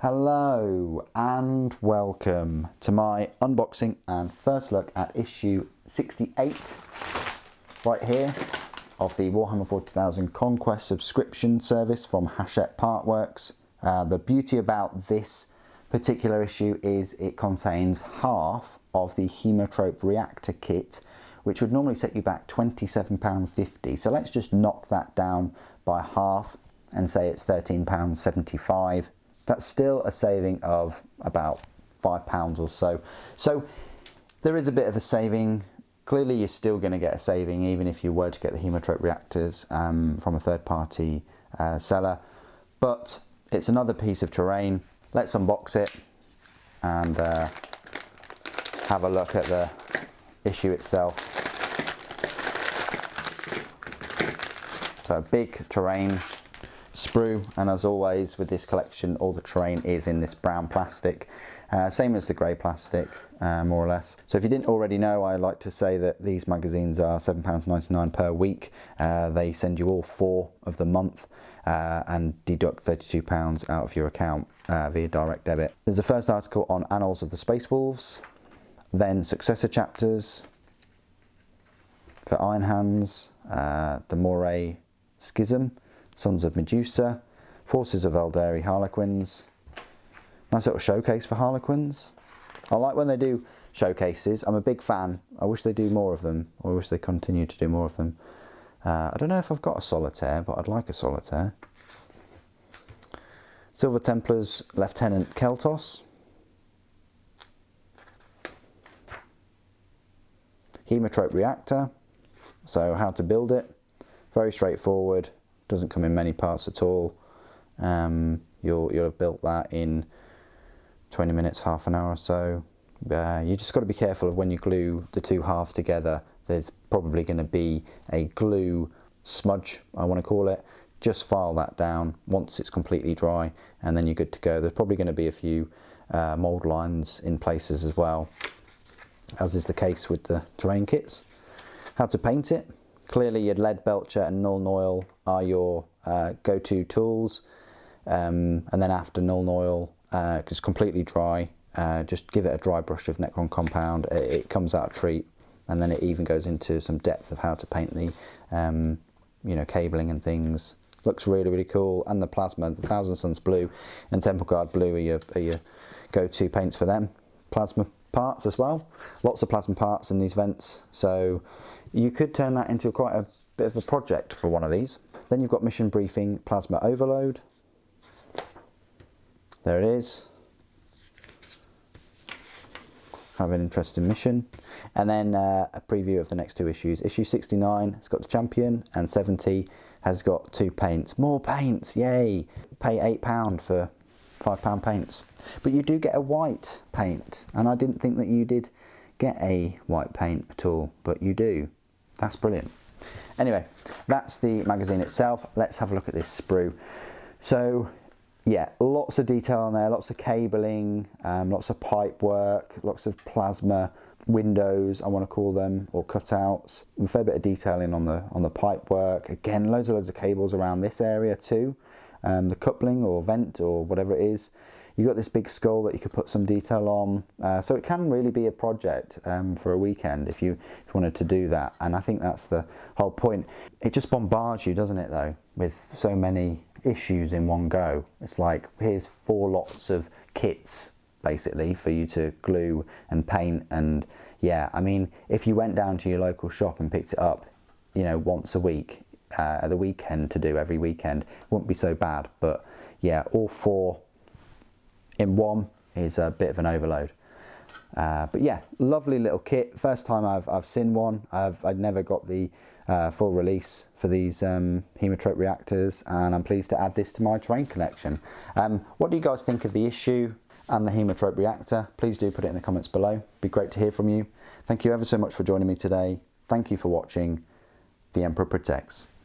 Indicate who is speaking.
Speaker 1: Hello and welcome to my unboxing and first look at issue 68 right here of the Warhammer 40K Conquest subscription service from Hatchett Partworks. The beauty about this particular issue is it contains half of the Hemotrope Reactor kit, which would normally set you back £27.50. So let's just knock that down by half and say it's £13.75. That's still a saving of about £5 or so. So there is a bit of a saving. Clearly you're still going to get a saving even if you were to get the Hemotrope reactors from a third-party seller. But it's another piece of terrain. Let's unbox it and have a look at the issue itself. So a big terrain sprue, and as always with this collection all the terrain is in this brown plastic, same as the grey plastic more or less. So if you didn't already know, I like to say that these magazines are £7.99 per week. They send you all 4 of the month and deduct £32 out of your account via direct debit. There's a first article on Annals of the Space Wolves, then successor chapters for Iron Hands, the Moray Schism, Sons of Medusa, Forces of Eldari Harlequins. Nice little showcase for Harlequins. I like when they do showcases. I'm a big fan. I wish they do more of them. I wish they continue to do more of them. I don't know if I've got a solitaire, but I'd like a solitaire. Silver Templars Lieutenant Keltos. Hemotrope Reactor. So how to build it. Very straightforward. Doesn't come in many parts at all. You'll have built that in 20 minutes, half an hour or so. You just got to be careful of when you glue the two halves together. There's probably going to be a glue smudge, I want to call it. Just file that down once it's completely dry and then you're good to go. There's probably going to be a few mould lines in places as well, as is the case with the terrain kits. How to paint it. Clearly your lead belcher and Null Oil are your go-to tools, and then after Null Oil, just completely dry, just give it a dry brush of Necron compound. It comes out a treat, and then it even goes into some depth of how to paint the cabling and things. Looks really cool. And the plasma, the Thousand Suns blue and Temple Guard blue are your go-to paints for them. Plasma parts as well, lots of plasma parts in these vents, so you could turn that into quite a bit of a project for one of these. Then you've got Mission Briefing Plasma Overload. There it is. Kind of an interesting mission. And then a preview of the next 2 issues. Issue 69 has got the champion, and 70 has got 2 paints. More paints, yay! Pay £8 for £5 paints. But you do get a white paint, and I didn't think that you did get a white paint at all, but you do. That's brilliant. Anyway, that's the magazine itself. Let's have a look at this sprue. So yeah, lots of detail on there, lots of cabling, lots of pipe work, lots of plasma windows, I want to call them, or cutouts. A fair bit of detailing on the pipe work. Again, loads of cables around this area too. The coupling or vent or whatever it is. You've got this big skull that you could put some detail on. So it can really be a project for a weekend if you wanted to do that. And I think that's the whole point. It just bombards you, doesn't it though, with so many issues in one go. It's like, here's 4 lots of kits basically for you to glue and paint. And yeah, I mean, if you went down to your local shop and picked it up, once a week, at the weekend to do every weekend, it wouldn't be so bad. But yeah, all 4 in one is a bit of an overload. But yeah, lovely little kit. First time I've seen one. I'd never got the full release for these Hemotrope reactors, and I'm pleased to add this to my terrain collection. What do you guys think of the issue and the Hemotrope reactor? Please do put it in the comments below. It'd be great to hear from you. Thank you ever so much for joining me today. Thank you for watching. The Emperor Protects.